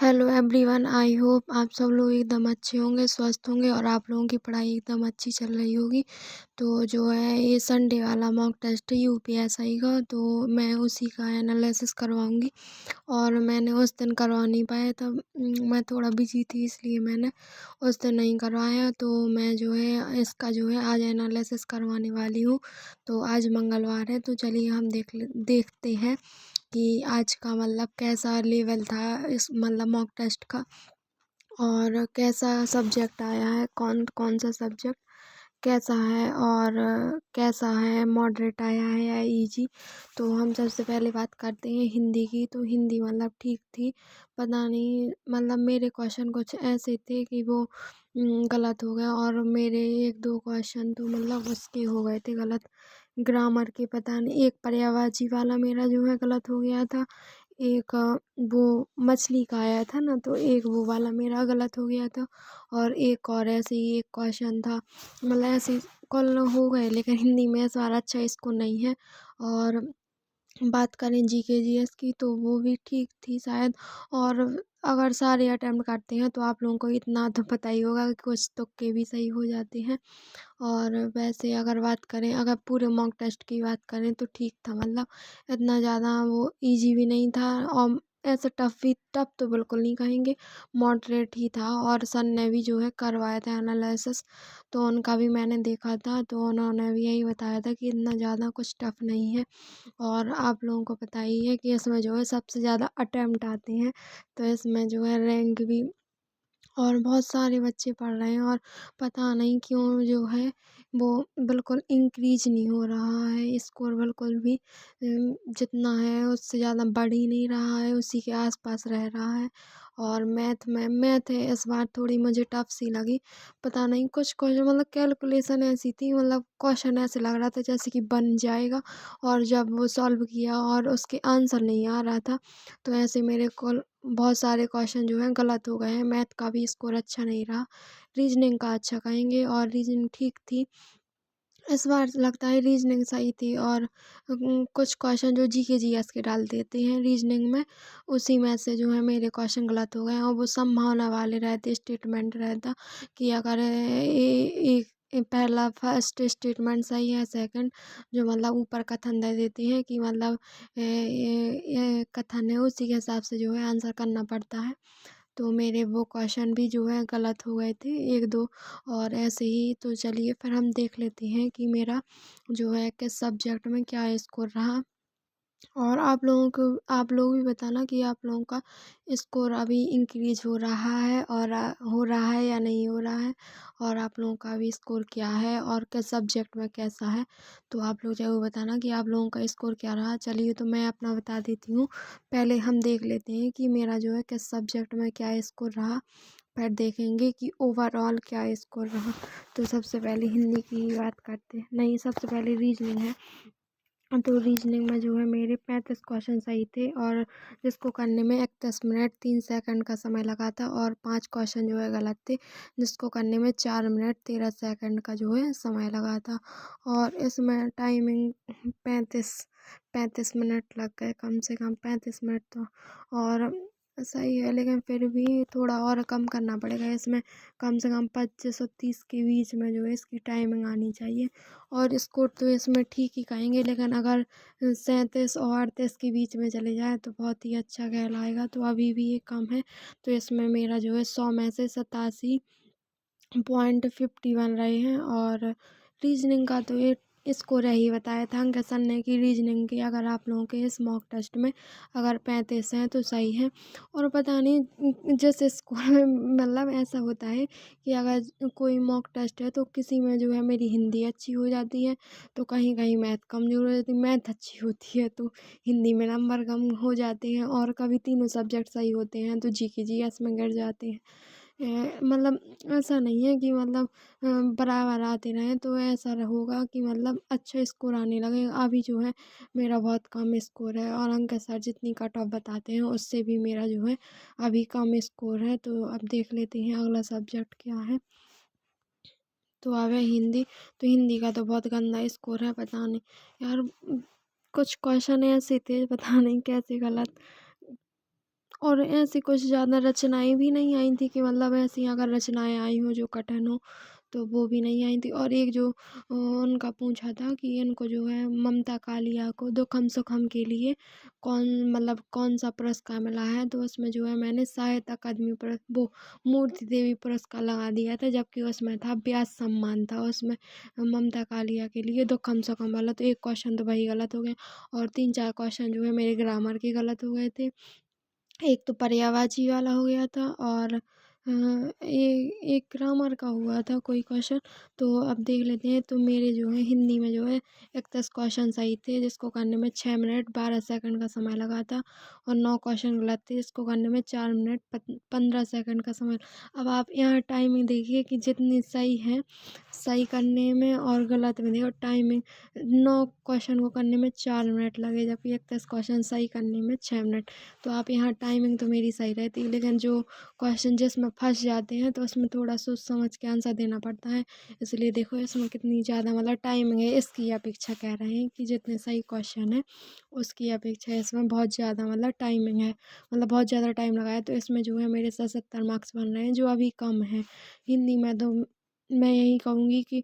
Hello everyone, I hope आप सब लोग एकदम अच्छे होंगे, स्वस्थ होंगे और आप लोगों की पढ़ाई एकदम अच्छी चल रही होगी। तो जो है ये संडे वाला मॉक टेस्ट है यूपीएसआई का, तो मैं उसी का एनालिसिस करवाऊंगी। और मैंने उस दिन करवा नहीं पाया था, मैं थोड़ा बिजी थी इसलिए मैंने उस दिन नहीं करवाया। तो मैं जो है इसका जो है आज एनालिसिस करवाने वाली हूँ। तो आज मंगलवार है, तो चलिए हम देखते हैं कि आज का मतलब कैसा लेवल था इस मतलब मॉक टेस्ट का, और कैसा सब्जेक्ट आया है, कौन कौन सा सब्जेक्ट कैसा है, और कैसा है, मॉडरेट आया है या इजी। तो हम सबसे पहले बात करते हैं हिंदी की। तो हिंदी मतलब ठीक थी, पता नहीं मतलब मेरे क्वेश्चन कुछ ऐसे थे कि वो गलत हो गए, और मेरे एक दो क्वेश्चन तो मतलब उसके हो गए थे गलत, ग्रामर के। पता नहीं एक पर्यायवाची वाला मेरा जो है गलत हो गया था, एक वो मछली का आया था ना, तो एक वो वाला मेरा गलत हो गया था, और एक और ऐसे ही एक क्वेश्चन था। मतलब ऐसे कल हो गए, लेकिन हिंदी में इस बार अच्छा स्कोर नहीं है। और बात करें जीके जीएस की, तो वो भी ठीक थी शायद। और अगर सारे अटेम्प्ट करते हैं तो आप लोगों को इतना तो पता ही होगा कि कुछ तुक्के भी सही हो जाते हैं। और वैसे अगर बात करें, अगर पूरे मॉक टेस्ट की बात करें तो ठीक था, मतलब इतना ज़्यादा वो इजी भी नहीं था, और ऐसा टफ तो बिल्कुल नहीं कहेंगे, मॉडरेट ही था। और सर ने भी जो है करवाया था एनालिसिस, तो उनका भी मैंने देखा था, तो उन्होंने भी यही बताया था कि इतना ज़्यादा कुछ टफ नहीं है। और आप लोगों को पता ही है कि इसमें जो है सबसे ज़्यादा अटेम्प्ट आते हैं, तो इसमें जो है रैंक भी और बहुत सारे बच्चे पढ़ रहे हैं, और पता नहीं क्यों जो है वो बिल्कुल इंक्रीज नहीं हो रहा है स्कोर, बिल्कुल भी जितना है उससे ज़्यादा बढ़ ही नहीं रहा है, उसी के आसपास रह रहा है। और मैथ है इस बार थोड़ी मुझे टफ सी लगी, पता नहीं कुछ क्वेश्चन मतलब कैलकुलेशन ऐसी थी, मतलब क्वेश्चन ऐसे लग रहा था जैसे कि बन जाएगा, और जब वो सॉल्व किया और उसके आंसर नहीं आ रहा था, तो ऐसे मेरे को बहुत सारे क्वेश्चन जो हैं गलत हो गए हैं। मैथ का भी स्कोर अच्छा नहीं रहा, रीजनिंग का अच्छा कहेंगे, और रीजनिंग ठीक थी इस बार, लगता है रीजनिंग सही थी। और कुछ क्वेश्चन जो जीके जीएस के डाल देते हैं रीजनिंग में, उसी में से जो है मेरे क्वेश्चन गलत हो गए हैं, और वो संभावना वाले रहते, स्टेटमेंट रहता कि अगर पहला फर्स्ट स्टेटमेंट सही है, सेकंड जो मतलब ऊपर कथन दे देते हैं कि मतलब ये कथन है, उसी के हिसाब से जो है आंसर करना पड़ता है। तो मेरे वो क्वेश्चन भी जो है गलत हो गए थे एक दो, और ऐसे ही। तो चलिए फिर हम देख लेते हैं कि मेरा जो है किस सब्जेक्ट में क्या स्कोर रहा। और आप लोग भी बताना कि आप लोगों का स्कोर अभी इंक्रीज हो रहा है, और हो रहा है या नहीं हो रहा है, और आप लोगों का अभी स्कोर क्या है और किस सब्जेक्ट में कैसा है। तो आप लोग ज़रूर बताना कि आप लोगों का स्कोर क्या रहा। चलिए तो मैं अपना बता देती हूँ, पहले हम देख लेते हैं कि मेरा जो है किस सब्जेक्ट में क्या स्कोर रहा, फिर देखेंगे कि ओवरऑल क्या स्कोर रहा। तो सबसे पहले हिंदी की ही बात करते हैं, नहीं सबसे पहले रीजनिंग है। तो रीजनिंग में जो है मेरे 35 क्वेश्चन सही थे, और जिसको करने में 31 मिनट 3 सेकंड का समय लगा था, और 5 क्वेश्चन जो है गलत थे, जिसको करने में 4 मिनट 13 सेकंड का जो है समय लगा था। और इसमें टाइमिंग 35 मिनट लग गए, कम से कम 35 मिनट तो। और सही है, लेकिन फिर भी थोड़ा और कम करना पड़ेगा इसमें, कम से कम 25 और 30 के बीच में जो है इसकी टाइमिंग आनी चाहिए। और स्कोर तो इसमें ठीक ही कहेंगे, लेकिन अगर 37 और 38 के बीच में चले जाए तो बहुत ही अच्छा कहलाएगा। तो अभी भी ये कम है, तो इसमें मेरा जो है 100 में से 87.50 बन रहे हैं। और रीजनिंग का तो ये स्कोर यही बताया था अंक सर ने कि रीजनिंग के अगर आप लोगों के इस मॉक टेस्ट में अगर 35 हैं तो सही है। और पता नहीं जिस स्कूल में मतलब ऐसा होता है कि अगर कोई मॉक टेस्ट है तो किसी में जो है मेरी हिंदी अच्छी हो जाती है, तो कहीं कहीं मैथ कमजोर हो जाती है, मैथ अच्छी होती है तो हिंदी में नंबर कम हो जाते हैं, और कभी तीनों सब्जेक्ट सही होते हैं तो जीके जीएस में गिर जाते हैं। मतलब ऐसा नहीं है कि मतलब बराबर आते रहें, तो ऐसा होगा कि मतलब अच्छा स्कोर आने लगेगा। अभी जो है मेरा बहुत कम स्कोर है, और अंक सर जितनी कट ऑफ बताते हैं उससे भी मेरा जो है अभी कम स्कोर है। तो अब देख लेते हैं अगला सब्जेक्ट क्या है। तो अब है हिंदी। तो हिंदी का तो बहुत गंदा स्कोर है, पता नहीं यार, कुछ क्वेश्चन ऐसे थे पता नहीं कैसे गलत, और ऐसी कुछ ज़्यादा रचनाएँ भी नहीं आई थी कि मतलब ऐसी अगर रचनाएँ आई हों जो कठिन हो, तो वो भी नहीं आई थी। और एक जो उनका पूछा था कि इनको जो है ममता कालिया को दुखम सुखम के लिए कौन सा पुरस्कार मिला है, तो उसमें जो है मैंने साहित्य अकादमी वो मूर्ति देवी पुरस्कार लगा दिया था, जबकि उसमें था व्यास सम्मान था उसमें ममता कालिया के लिए दुखम सुखम वाला। तो एक क्वेश्चन तो वही गलत हो गया और 3-4 क्वेश्चन जो है मेरे ग्रामर के गलत हो गए थे। एक तो पर्यायवाची वाला हो गया था और एक ग्रामर का हुआ था कोई क्वेश्चन। तो अब देख लेते हैं। तो मेरे जो है हिंदी में जो है 31 क्वेश्चन सही थे, जिसको करने में 6 मिनट 12 सेकंड का समय लगा था और 9 क्वेश्चन गलत थे, जिसको करने में 4 मिनट 15 सेकंड का समय। अब आप यहाँ टाइमिंग देखिए कि जितनी सही है सही करने में और गलत में देखो टाइमिंग 9 क्वेश्चन को करने में 4 मिनट लगे, जबकि 31 क्वेश्चन सही करने में 6 मिनट। तो आप यहाँ टाइमिंग तो मेरी सही रहती है, लेकिन जो क्वेश्चन जिसमें फंस जाते हैं तो उसमें थोड़ा सोच समझ के आंसर देना पड़ता है। इसलिए देखो इसमें कितनी ज़्यादा मतलब टाइमिंग है, इसकी अपेक्षा कह रहे हैं कि जितने सही क्वेश्चन है उसकी अपेक्षा इसमें बहुत ज़्यादा मतलब टाइमिंग है, मतलब बहुत ज़्यादा टाइम लगा है। तो इसमें जो है मेरे 77 मार्क्स बन रहे हैं, जो अभी कम है। हिंदी में तो मैं यही कहूँगी कि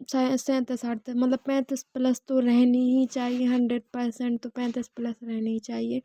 37-38 मतलब 35 प्लस तो रहनी ही चाहिए, 100% तो 35 प्लस रहनी ही चाहिए।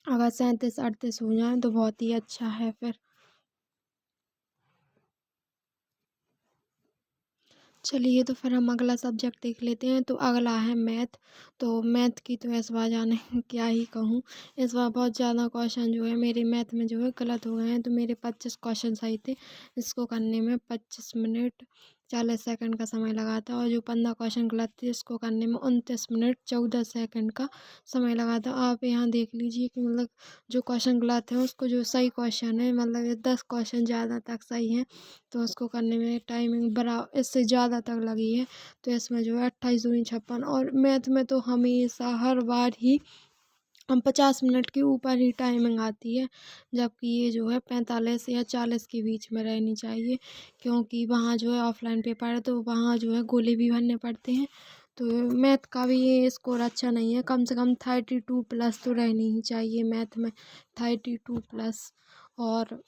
अगर 37-38 हो जाए तो बहुत ही अच्छा है फिर। चलिए तो फिर हम अगला सब्जेक्ट देख लेते हैं। तो अगला है मैथ। तो मैथ की तो इस बार जाने क्या ही कहूँ, इस बार बहुत ज़्यादा क्वेश्चन जो है मेरे मैथ में जो है गलत हो गए हैं। तो मेरे 25 क्वेश्चन सही थे, इसको करने में 25 मिनट 40 सेकंड का समय लगा था और जो 15 क्वेश्चन गलत थे इसको करने में 29 मिनट 14 सेकंड का समय लगा था। आप यहाँ देख लीजिए कि मतलब जो क्वेश्चन गलत है उसको जो सही क्वेश्चन है मतलब ये 10 क्वेश्चन ज़्यादा तक सही है, तो उसको करने में टाइमिंग इससे ज़्यादा तक लगी है। तो इसमें जो है 28 दूनी 56 और मैथ में तो हमेशा हर बार ही हम 50 मिनट के ऊपर ही टाइमिंग आती है, जबकि ये जो है 45 या 40 के बीच में रहनी चाहिए, क्योंकि वहाँ जो है ऑफलाइन पेपर है तो वहाँ जो है गोले भी भरने पड़ते हैं। तो मैथ का भी ये स्कोर अच्छा नहीं है, कम से कम 32 प्लस तो रहनी ही चाहिए मैथ में, 32 प्लस। और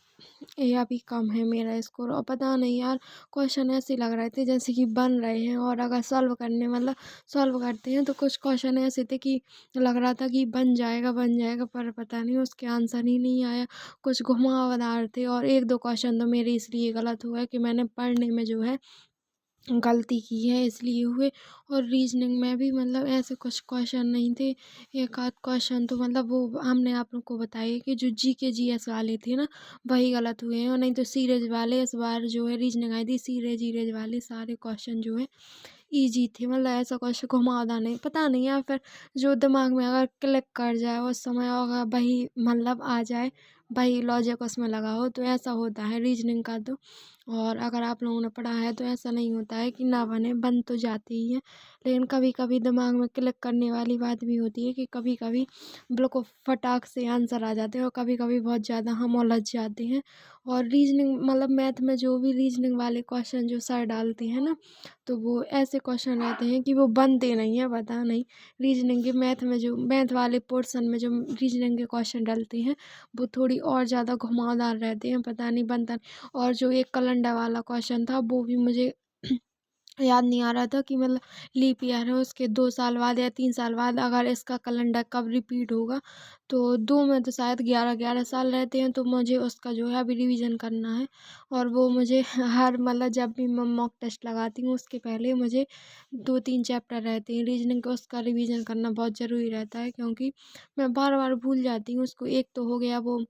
ये अभी कम है मेरा स्कोर और पता नहीं यार क्वेश्चन ऐसे लग रहे थे जैसे कि बन रहे हैं, और अगर सॉल्व करने मतलब सॉल्व करते हैं तो कुछ क्वेश्चन ऐसे थे कि लग रहा था कि बन जाएगा, पर पता नहीं उसके आंसर ही नहीं आया, कुछ घुमावदार थे। और एक दो क्वेश्चन तो मेरे इसलिए गलत हुआ कि मैंने पढ़ने में जो है गलती की है इसलिए हुए। और रीजनिंग में भी मतलब ऐसे कुछ क्वेश्चन नहीं थे, एक आध क्वेश्चन तो मतलब वो हमने आप लोग को बताया कि जो जीके जीएस वाले थे ना वही गलत हुए हैं, और नहीं तो सीरीज वाले इस बार जो है रीजनिंग आई थी सीरीज वाले सारे क्वेश्चन जो है ईजी थी, मतलब ऐसा क्वेश्चन घुमावदार नहीं, पता नहीं या फिर जो दिमाग में अगर क्लिक कर जाए उस समय अगर वही मतलब आ जाए, वही लॉजिक उसमें लगा हो, तो ऐसा होता है रीजनिंग का तो। और अगर आप लोगों ने पढ़ा है तो ऐसा नहीं होता है कि ना बने, बन तो जाती ही है, लेकिन कभी कभी दिमाग में क्लिक करने वाली बात भी होती है कि कभी कभी बिल्कुल फटाक से आंसर आ जाते हैं और कभी कभी बहुत ज़्यादा हम उलझ जाते हैं। और रीजनिंग मतलब मैथ में जो भी रीजनिंग वाले क्वेश्चन जो सर डालते हैं ना, तो वो ऐसे क्वेश्चन रहते हैं कि वो बनते नहीं है, पता नहीं रीजनिंग के मैथ में जो मैथ वाले पोर्शन में जो रीजनिंग के क्वेश्चन डलते हैं वो थोड़ी और ज़्यादा घुमावदार रहते हैं, पता नहीं बनता नहीं। और जो एक कैलेंडर वाला क्वेश्चन था वो भी मुझे याद नहीं आ रहा था कि मतलब लीप ईयर है उसके 2 साल बाद या 3 साल बाद अगर इसका कैलेंडर कब रिपीट होगा, तो दो में तो शायद 11-11 साल रहते हैं, तो मुझे उसका जो है अभी रिवीजन करना है। और वो मुझे हर मतलब जब भी मैं मॉक टेस्ट लगाती हूँ उसके पहले मुझे 2-3 चैप्टर रहते हैं रीजनिंग का, उसका रिवीजन करना बहुत ज़रूरी रहता है, क्योंकि मैं बार बार भूल जाती हूँ उसको। एक तो हो गया वो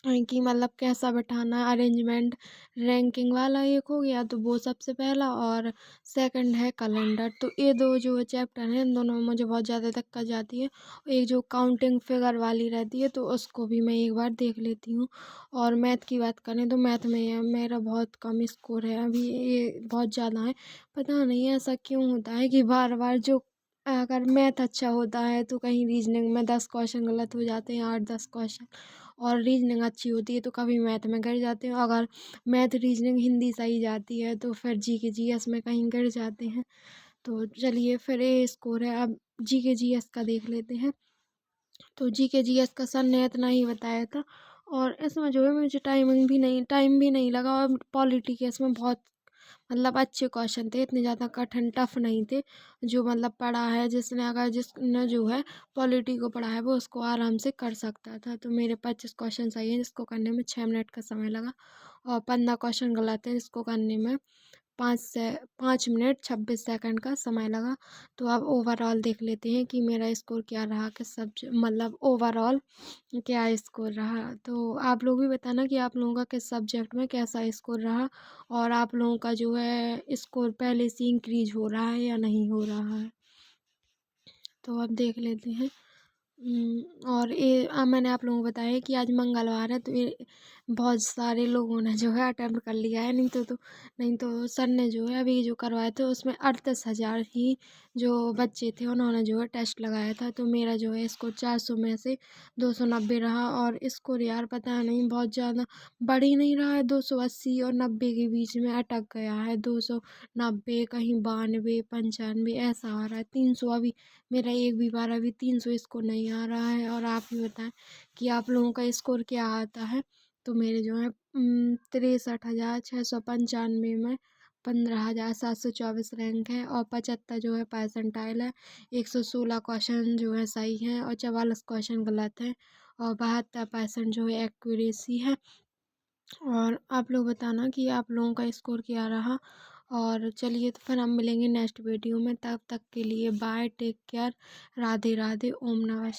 कि मतलब कैसा बैठाना है अरेंजमेंट, रैंकिंग वाला एक हो गया तो वो सबसे पहला, और सेकंड है कैलेंडर। तो ये दो जो चैप्टर हैं इन दोनों में मुझे बहुत ज़्यादा दिक्कत जाती है। एक जो काउंटिंग फिगर वाली रहती है तो उसको भी मैं एक बार देख लेती हूँ। और मैथ की बात करें तो मैथ में मेरा बहुत कम स्कोर है अभी, ये बहुत ज़्यादा है, पता नहीं ऐसा क्यों होता है कि बार बार जो अगर मैथ अच्छा होता है तो कहीं रीजनिंग में 10 क्वेश्चन गलत हो जाते हैं, 8-10 क्वेश्चन। और रीजनिंग अच्छी होती है तो कभी मैथ में गिर जाते हैं, अगर मैथ रीजनिंग हिंदी सही जाती है तो फिर जीके जीएस में कहीं गिर जाते हैं। तो चलिए फिर ये स्कोर है, अब जीके जीएस का देख लेते हैं। तो जीके जीएस का सर ने इतना ही बताया था। और इसमें जो है मुझे टाइम भी नहीं लगा, और पॉलिटी के इसमें बहुत मतलब अच्छे क्वेश्चन थे, इतने ज़्यादा कठिन टफ नहीं थे। जो मतलब पढ़ा है जिसने जो है पॉलिटी को पढ़ा है वो उसको आराम से कर सकता था। तो मेरे 25 क्वेश्चन सही हैं जिसको करने में 6 मिनट का समय लगा, और 15 क्वेश्चन गलत हैं जिसको करने में 5 मिनट 26 सेकंड का समय लगा। तो अब ओवरऑल देख लेते हैं कि मेरा स्कोर क्या रहा, किस मतलब ओवरऑल क्या स्कोर रहा। तो आप लोग भी बताना कि आप लोगों का किस सब्जेक्ट में कैसा स्कोर रहा, और आप लोगों का जो है स्कोर पहले से इंक्रीज हो रहा है या नहीं हो रहा है। तो अब देख लेते हैं। और मैंने आप लोगों को बताया है कि आज मंगलवार है, तो ये बहुत सारे लोगों ने जो है अटेम्प्ट कर लिया है। नहीं तो सर ने जो है अभी जो करवाए थे उसमें 38,000 ही जो बच्चे थे उन्होंने जो है टेस्ट लगाया था। तो मेरा जो है स्कोर 400 में से 290 रहा। और स्कोर यार पता नहीं बहुत ज़्यादा बढ़ ही नहीं रहा है, 280 और 90 के बीच में अटक गया है। 290, कहीं 92, 95 ऐसा आ रहा है। 300 अभी मेरा एक भी बार अभी 300 स्कोर नहीं आ रहा है। और आप ही बताएं कि आप लोगों का स्कोर क्या आता है। तो मेरे जो है 63,695 में 15,724 रैंक है, और 75 जो है परसेंटाइल है। 116 क्वेश्चन जो है सही हैं, और 44 क्वेश्चन गलत हैं, और 72% जो है एक्यूरेसी है। और आप लोग बताना कि आप लोगों का स्कोर क्या रहा। और चलिए, तो फिर हम मिलेंगे नेक्स्ट वीडियो में, तब तक के लिए bye, take care, Radhe Radhe, ओम नमः।